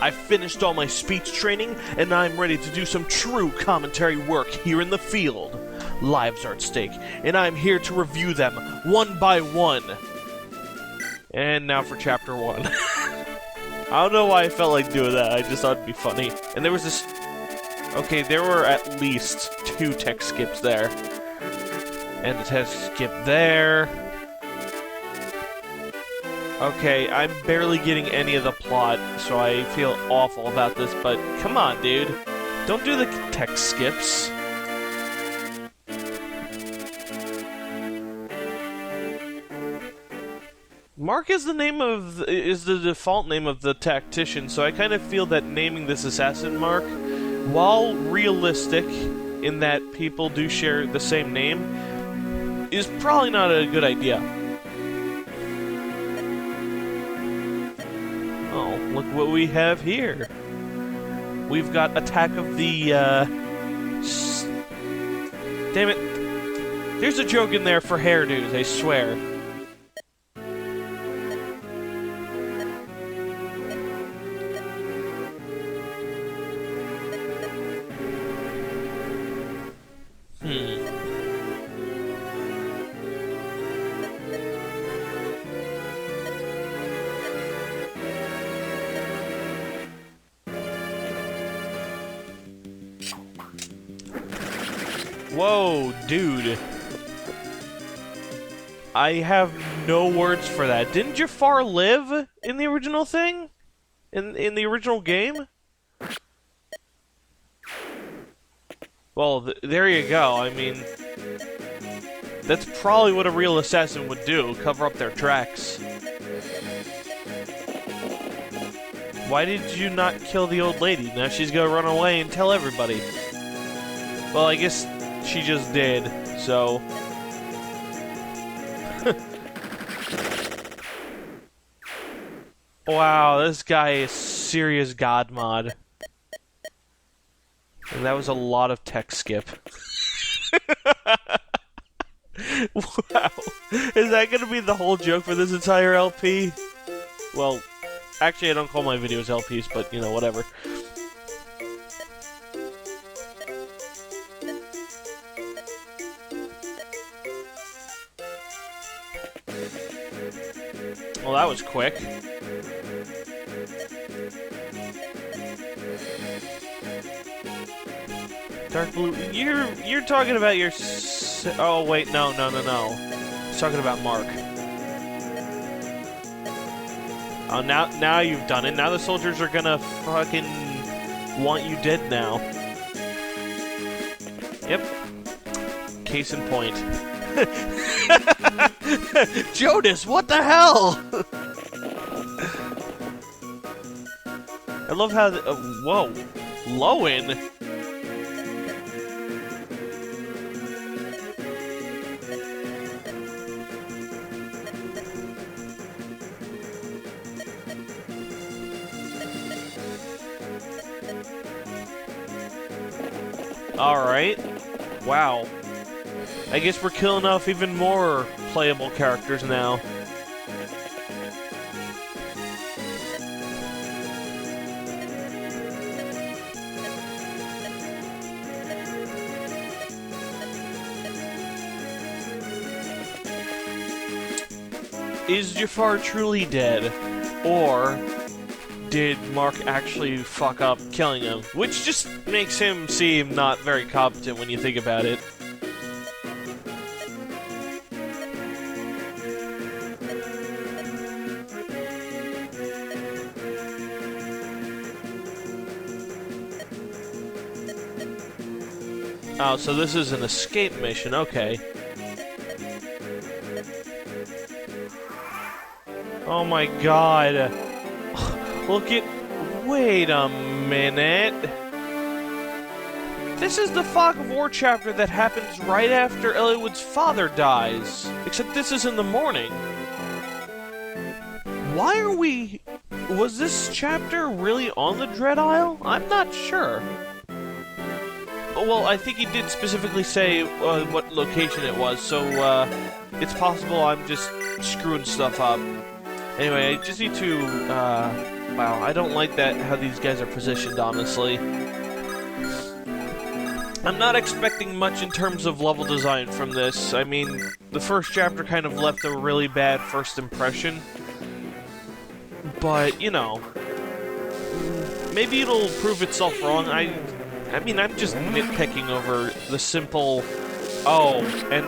I've finished all my speech training, and I'm ready to do some true commentary work here in the field. Lives are at stake, and I'm here to review them one by one. And now for Chapter 1. I don't know why I felt like doing that, I just thought it'd be funny. And there was this... Okay, there were at least 2 text skips there. And the text skip there. Okay, I'm barely getting any of the plot, so I feel awful about this, but come on, dude. Don't do the text skips. Mark is the default name of the tactician, so I kind of feel that naming this assassin Mark, while realistic in that people do share the same name, is probably not a good idea. Oh, look what we have here. We've got Attack of the, Damn it. There's a joke in there for hairdos, I swear. Whoa, dude. I have no words for that. Didn't Jafar live in the original thing? In the original game? Well, there you go. I mean, that's probably what a real assassin would do, cover up their tracks. Why did you not kill the old lady? Now she's gonna run away and tell everybody. Well, I guess she just did, so... Wow, this guy is serious god mod. And that was a lot of text skip. Wow. Is that gonna be the whole joke for this entire LP? Well, actually I don't call my videos LPs, but, you know, whatever. Well, that was quick. Dark blue. You're talking about your. Oh wait, no. He's talking about Mark. Oh, now you've done it. Now the soldiers are gonna fucking want you dead now. Yep. Case in point. Jonas, what the hell? I love how whoa, Lowen. All right. Wow. I guess we're killing off even more playable characters now. Is Jafar truly dead? Or did Mark actually fuck up killing him? Which just makes him seem not very competent when you think about it. Oh, so this is an escape mission, okay. Oh my god. Look at... Wait a minute. This is the Fog of War chapter that happens right after Eliwood's father dies. Except this is in the morning. Why are we... Was this chapter really on the Dread Isle? I'm not sure. Well, I think he did specifically say what location it was, so it's possible I'm just screwing stuff up. Anyway, I just need to Wow, I don't like that, how these guys are positioned, honestly. I'm not expecting much in terms of level design from this. I mean, the first chapter kind of left a really bad first impression. But, you know, maybe it'll prove itself wrong. I mean, I'm just nitpicking over the simple, oh, and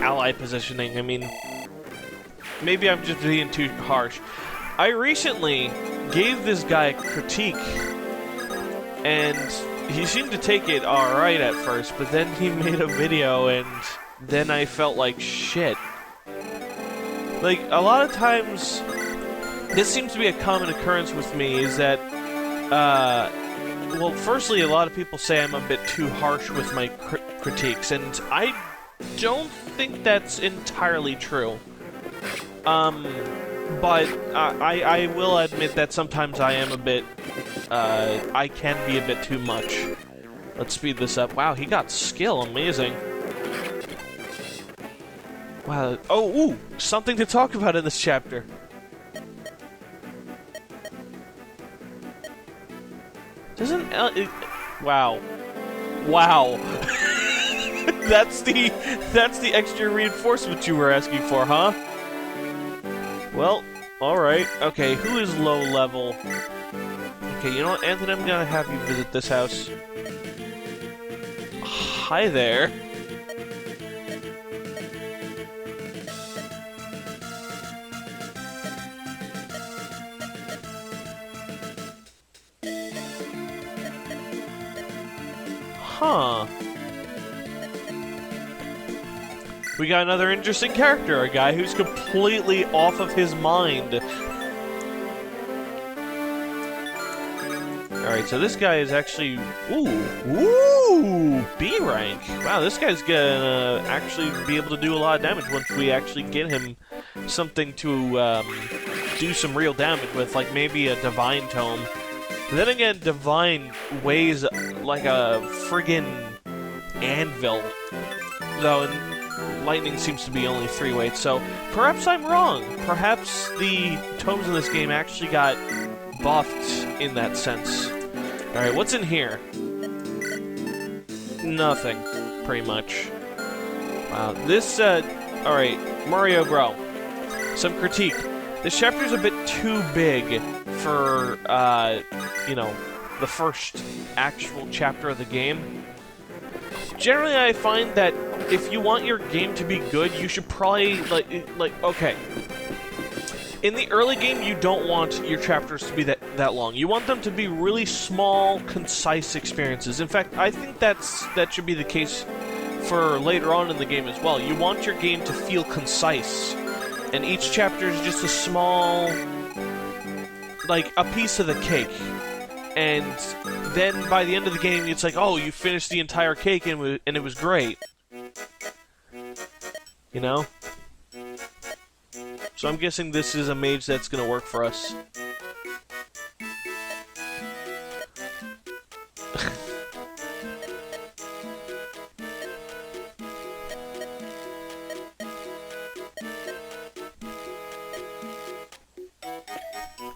ally positioning. I mean, maybe I'm just being too harsh. I recently gave this guy a critique, and he seemed to take it alright at first, but then he made a video, and then I felt like shit. Like, a lot of times, this seems to be a common occurrence with me, is that, well, firstly, a lot of people say I'm a bit too harsh with my critiques, and I don't think that's entirely true. But I will admit that sometimes I am a bit, I can be a bit too much. Let's speed this up. Wow, he got skill. Amazing. Wow. Oh, ooh, something to talk about in this chapter. Doesn't wow. Wow. That's the extra reinforcement you were asking for, huh? Well, alright. Okay, who is low level? Okay, you know what, Anthony, I'm gonna have you visit this house. Hi there. Huh. We got another interesting character, a guy who's completely off of his mind. Alright, so this guy is actually... Ooh! B rank! Wow, this guy's gonna actually be able to do a lot of damage once we actually get him something to do some real damage with, like maybe a Divine Tome. Then again, Divine weighs like a friggin' anvil, though, and Lightning seems to be only 3 weights, so perhaps I'm wrong. Perhaps the tomes in this game actually got buffed in that sense. Alright, what's in here? Nothing, pretty much. Wow, this, alright, Mario Bro. Some critique. This chapter's a bit too big for, you know, the first actual chapter of the game. Generally, I find that if you want your game to be good, you should probably, okay. In the early game, you don't want your chapters to be that long. You want them to be really small, concise experiences. In fact, I think that should be the case for later on in the game as well. You want your game to feel concise, and each chapter is just a small, like, a piece of the cake. And then by the end of the game, it's like, oh, you finished the entire cake and it was great. You know? So I'm guessing this is a mage that's gonna work for us.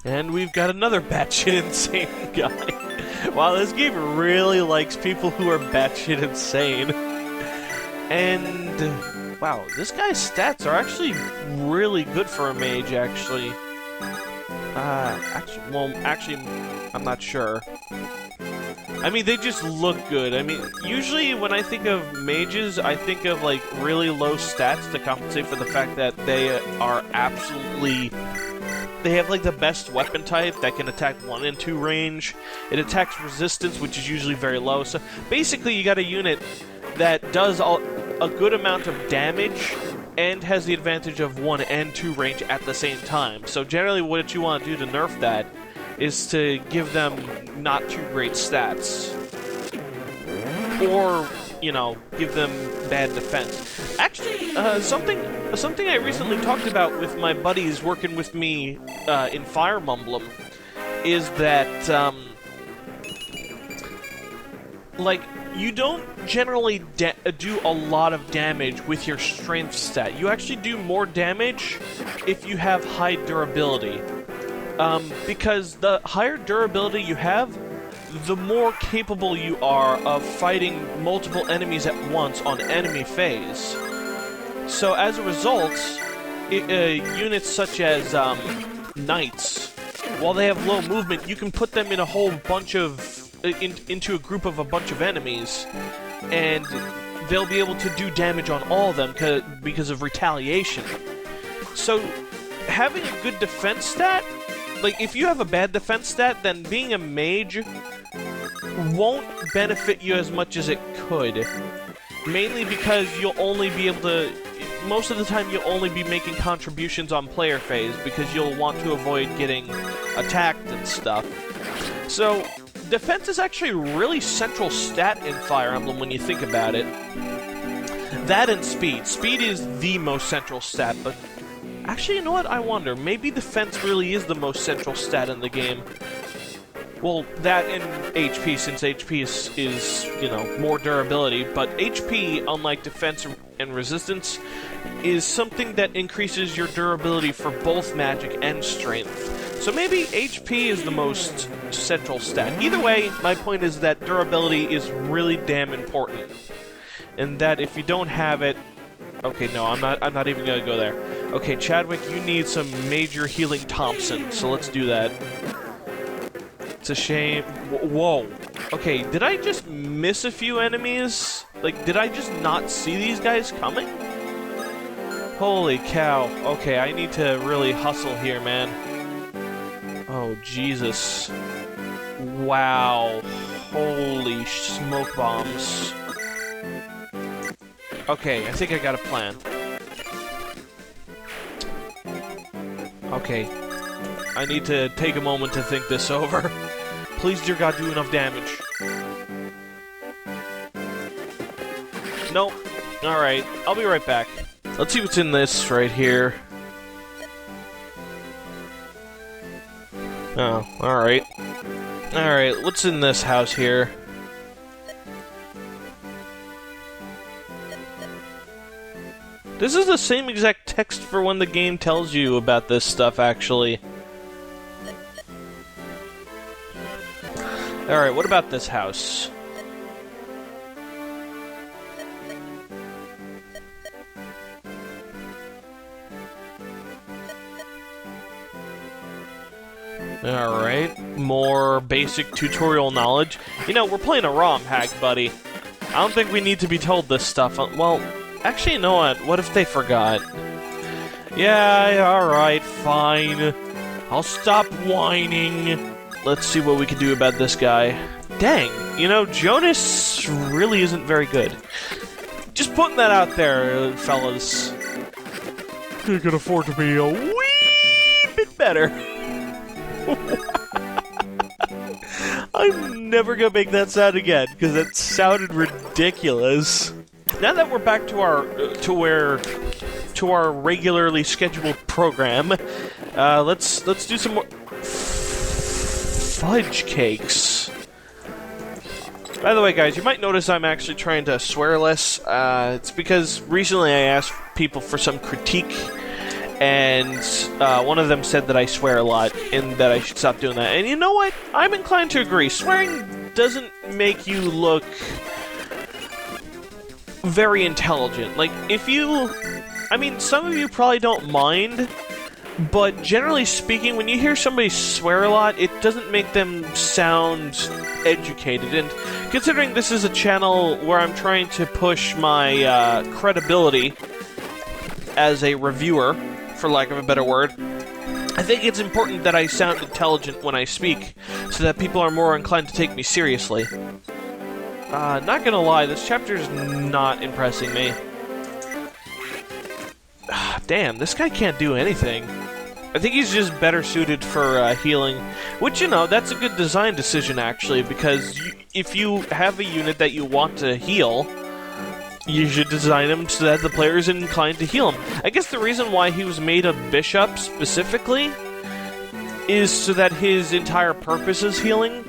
And we've got another batshit insane guy. Wow, this game really likes people who are batshit insane. And wow, this guy's stats are actually really good for a mage, actually. Actually, I'm not sure. I mean, they just look good. I mean, usually when I think of mages, I think of, like, really low stats to compensate for the fact that they are absolutely... They have, like, the best weapon type that can attack 1 and 2 range. It attacks resistance, which is usually very low. So, basically, you got a unit that does a good amount of damage and has the advantage of 1 and 2 range at the same time. So, generally, what you want to do to nerf that is to give them not too great stats. Or, you know, give them bad defense. Actually, something I recently talked about with my buddies working with me in Fire Emblem is that, like, you don't generally do a lot of damage with your strength stat. You actually do more damage if you have high durability. because the higher durability you have, the more capable you are of fighting multiple enemies at once on enemy phase. So as a result, units such as knights, while they have low movement, you can put them in a whole bunch of into a group of a bunch of enemies, and they'll be able to do damage on all of them because of retaliation. So having a good defense stat, like if you have a bad defense stat, then being a mage won't benefit you as much as it could. Mainly because you'll only be able to... Most of the time you'll only be making contributions on player phase because you'll want to avoid getting attacked and stuff. So, defense is actually a really central stat in Fire Emblem when you think about it. That and speed. Speed is the most central stat, but... Actually, you know what? I wonder. Maybe defense really is the most central stat in the game. Well, that and HP, since HP is, you know, more durability, but HP, unlike defense and resistance, is something that increases your durability for both magic and strength. So maybe HP is the most central stat. Either way, my point is that durability is really damn important. And that if you don't have it... Okay, no, I'm not even gonna go there. Okay, Chadwick, you need some major healing Thompson, so let's do that. It's a shame. Whoa. Okay, did I just miss a few enemies? Like, did I just not see these guys coming? Holy cow. Okay, I need to really hustle here, man. Oh, Jesus. Wow. Holy smoke bombs. Okay, I think I got a plan. Okay. I need to take a moment to think this over. Please, dear God, do enough damage. Nope. Alright, I'll be right back. Let's see what's in this right here. Oh, alright. Alright, what's in this house here? This is the same exact text for when the game tells you about this stuff, actually. Alright, what about this house? Alright, more basic tutorial knowledge. You know, we're playing a ROM hack, buddy. I don't think we need to be told this stuff. Well, actually, you know what? What if they forgot? Yeah, alright, fine. I'll stop whining. Let's see what we can do about this guy. Dang, you know, Jonas really isn't very good. Just putting that out there, fellas. You can afford to be a wee bit better. I'm never gonna make that sound again, because that sounded ridiculous. Now that we're back to our regularly scheduled program, let's do some more fudge cakes. By the way, guys, you might notice I'm actually trying to swear less. It's because recently I asked people for some critique, and one of them said that I swear a lot, and that I should stop doing that. And you know what? I'm inclined to agree. Swearing doesn't make you look very intelligent. Like, if you... I mean, some of you probably don't mind, but generally speaking, when you hear somebody swear a lot, it doesn't make them sound educated. And considering this is a channel where I'm trying to push my credibility as a reviewer, for lack of a better word, I think it's important that I sound intelligent when I speak, so that people are more inclined to take me seriously. Not gonna lie, this chapter's not impressing me. Damn, this guy can't do anything. I think he's just better suited for healing. Which, you know, that's a good design decision, actually, because if you have a unit that you want to heal, you should design him so that the player is inclined to heal him. I guess the reason why he was made a bishop, specifically, is so that his entire purpose is healing,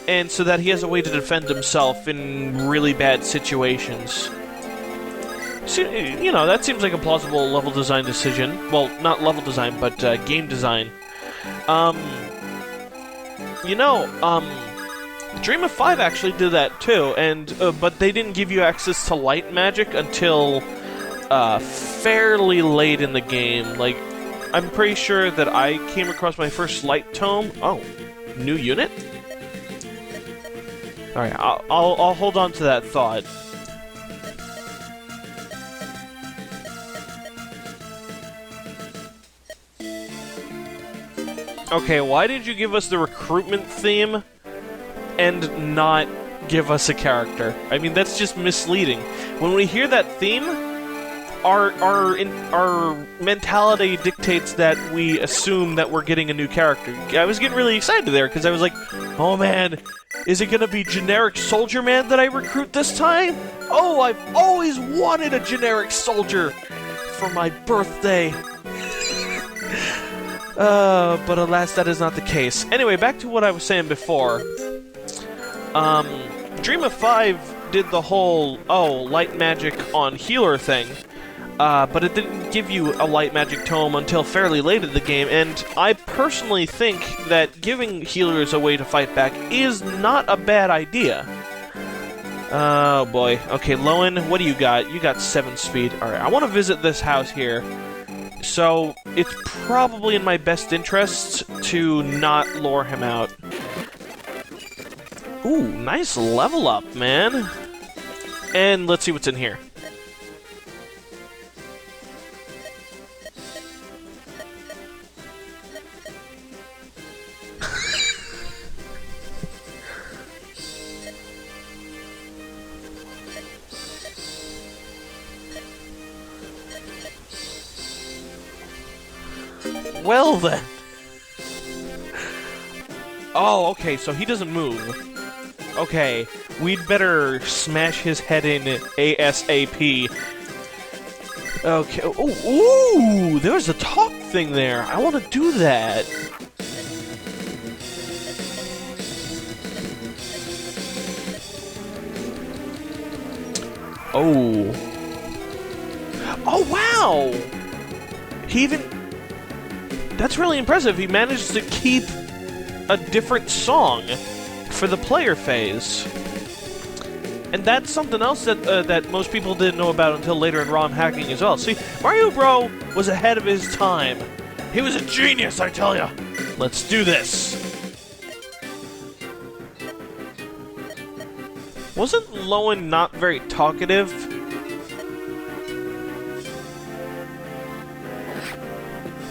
and so that he has a way to defend himself in really bad situations. So, you know, that seems like a plausible level design decision. Well, not level design, but game design. You know, Dream of 5 actually did that too, and but they didn't give you access to light magic until fairly late in the game. Like, I'm pretty sure that I came across my first light tome. Oh, new unit? All right, I'll hold on to that thought. Okay, why did you give us the recruitment theme and not give us a character? I mean, that's just misleading. When we hear that theme, our mentality dictates that we assume that we're getting a new character. I was getting really excited there, because I was like, oh man, is it gonna be generic soldier man that I recruit this time? Oh, I've always wanted a generic soldier for my birthday. But alas, that is not the case. Anyway, back to what I was saying before. Dream of 5 did the whole, light magic on healer thing, but it didn't give you a light magic tome until fairly late in the game, and I personally think that giving healers a way to fight back is not a bad idea. Oh boy. Okay, Lowen, what do you got? You got 7 speed. Alright, I want to visit this house here. So, it's probably in my best interest to not lure him out. Ooh, nice level up, man. And let's see what's in here. Well then. Oh, okay, so he doesn't move. Okay, we'd better smash his head in ASAP. Okay, ooh, there's a talk thing there. I want to do that. Oh. Oh, wow! He even... That's really impressive. He managed to keep a different song for the player phase. And that's something else that that most people didn't know about until later in ROM hacking as well. See, Mario Bro was ahead of his time. He was a genius, I tell ya! Let's do this! Wasn't Lowen not very talkative?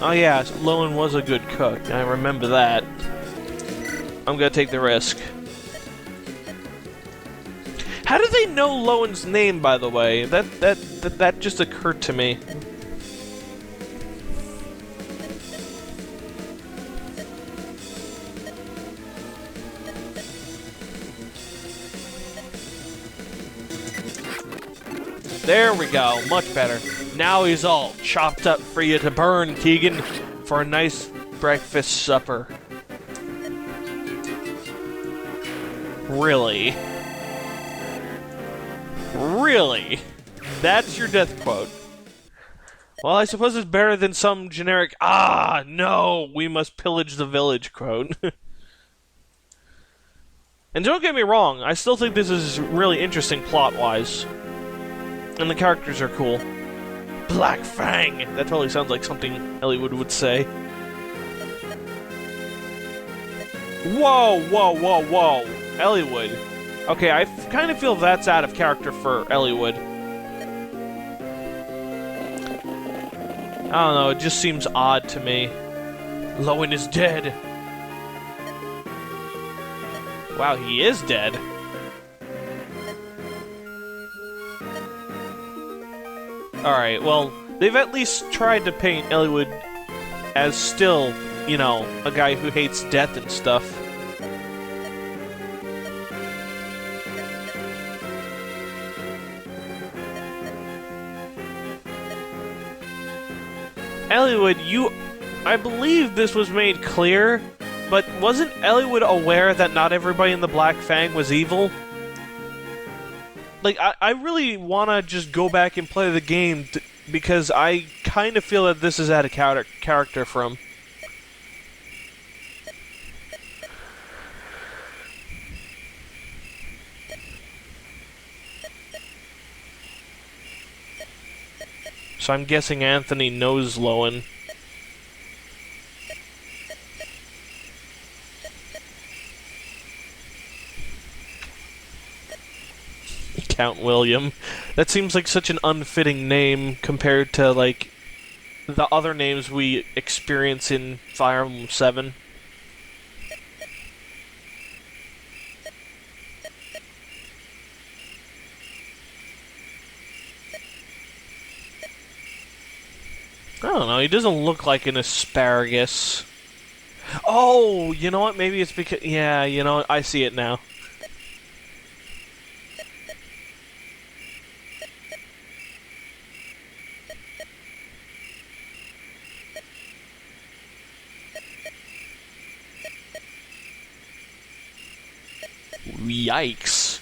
Oh yeah, Lowen was a good cook. I remember that. I'm gonna take the risk. How do they know Lowen's name, by the way? That just occurred to me. There we go, much better. Now he's all chopped up for you to burn, Keegan, for a nice breakfast supper. Really? Really? That's your death quote? Well, I suppose it's better than some generic, "Ah, no, we must pillage the village" quote. And don't get me wrong, I still think this is really interesting plot-wise. And the characters are cool. Black Fang! That totally sounds like something Eliwood would say. Whoa, whoa, whoa, whoa! Eliwood. Okay, I kind of feel that's out of character for Eliwood. I don't know, it just seems odd to me. Lowen is dead. Wow, he is dead. Alright, well, they've at least tried to paint Eliwood as still, you know, a guy who hates death and stuff. Eliwood, I believe this was made clear, but wasn't Eliwood aware that not everybody in the Black Fang was evil? Like, I really want to just go back and play the game, because I kind of feel that this is out of character for him. So I'm guessing Anthony knows Lowen. Count William. That seems like such an unfitting name compared to, like, the other names we experience in Fire Emblem 7. I don't know, he doesn't look like an asparagus. Oh, you know what? Maybe it's because... Yeah, you know what? I see it now. Yikes.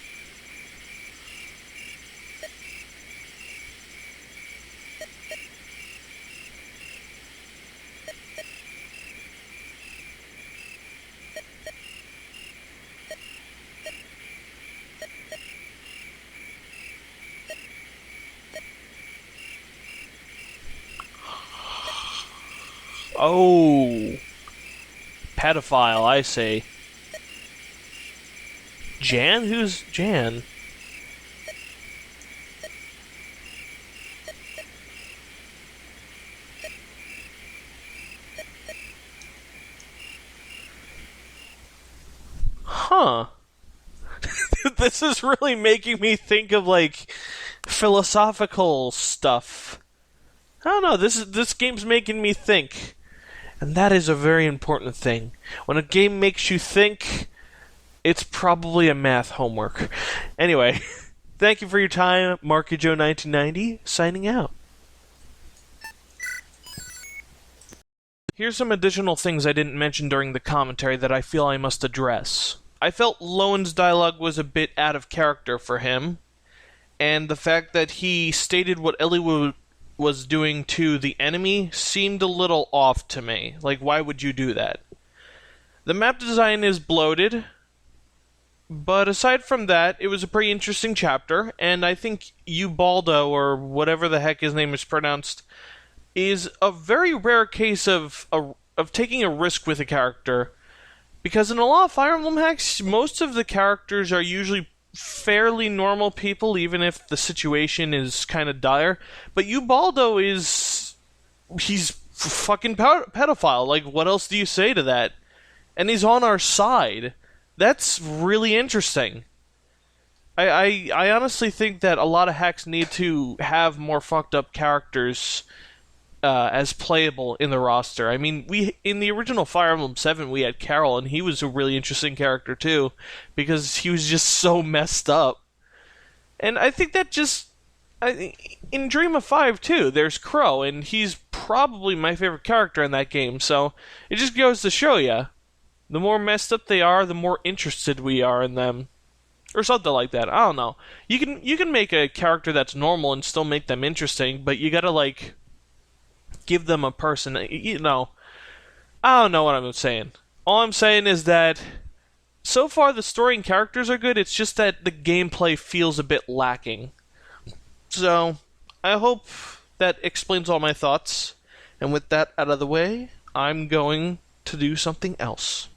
Oh. Pedophile, I say. Jan? Who's Jan? Huh. This is really making me think of, like, philosophical stuff. I don't know, this game's making me think. And that is a very important thing. When a game makes you think, it's probably a math homework. Anyway, thank you for your time. MarkYourJoe1990, signing out. Here's some additional things I didn't mention during the commentary that I feel I must address. I felt Lowen's dialogue was a bit out of character for him, and the fact that he stated what Eliwood was doing to the enemy seemed a little off to me. Like, why would you do that? The map design is bloated, but aside from that, it was a pretty interesting chapter, and I think Ubaldo, or whatever the heck his name is pronounced, is a very rare case of taking a risk with a character, because in a lot of Fire Emblem hacks, most of the characters are usually fairly normal people, even if the situation is kind of dire. But Ubaldo he's fucking pedophile. Like, what else do you say to that? And he's on our side. That's really interesting. I honestly think that a lot of hacks need to have more fucked up characters as playable in the roster. I mean, in the original Fire Emblem 7, we had Carol, and he was a really interesting character too, because he was just so messed up. And I think that in Dream of 5 too, there's Crow, and he's probably my favorite character in that game, so it just goes to show you, the more messed up they are, the more interested we are in them. Or something like that. I don't know. You can make a character that's normal and still make them interesting, but you gotta, like, give them a person, you know. I don't know what I'm saying. All I'm saying is that so far the story and characters are good, it's just that the gameplay feels a bit lacking. So, I hope that explains all my thoughts. And with that out of the way, I'm going to do something else.